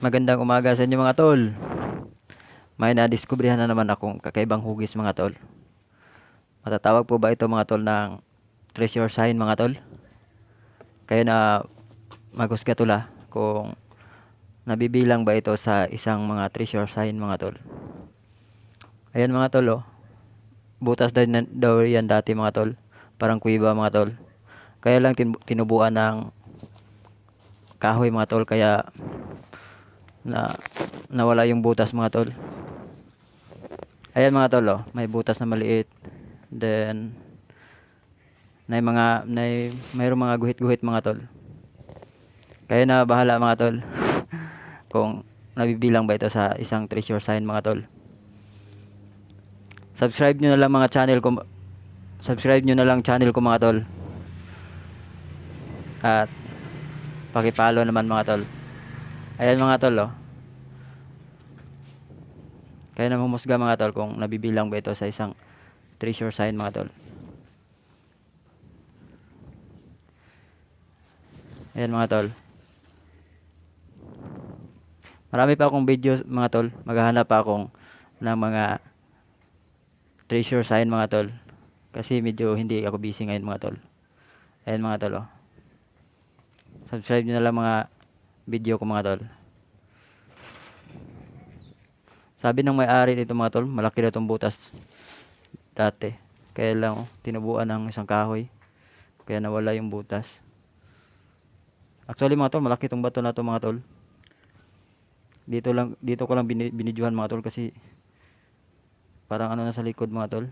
Magandang umaga sa inyo mga tol. May nadiskubrihan na naman akong kakaibang hugis mga tol. Matatawag po ba ito mga tol ng treasure sign mga tol? Kaya na maghusga tula kung nabibilang ba ito sa isang mga treasure sign mga tol. Ayan mga tol oh. Butas daw yan dati mga tol. Parang kuiba mga tol. Kaya lang tinubuan ng kahoy mga tol kaya na nawala yung butas mga tol. Ayan mga tol oh, may butas na maliit. Then mayroong mga guhit-guhit mga tol. Kaya na bahala mga tol kung nabibilang ba ito sa isang treasure sign mga tol. Subscribe nyo na lang mga channel ko. Subscribe nyo na lang channel ko mga tol. At paki-follow naman mga tol. Ayan mga tol oh. Kaya na humusga mga tol kung nabibilang ba ito sa isang treasure sign mga tol. Ayan mga tol. Marami pa akong video mga tol. Maghahanap pa akong ng mga treasure sign mga tol. Kasi medyo hindi ako busy ngayon mga tol. Ayan mga tol oh. Subscribe nyo na lang mga video ko mga tol. Sabi ng may-ari nito mga tol, malaki na itong butas dati. Kaya lang oh, tinubuan ng isang kahoy. Kaya nawala yung butas. Actually mga tol, malaki itong bato na ito mga tol. Dito ko lang binidyohan mga tol kasi parang ano na sa likod mga tol.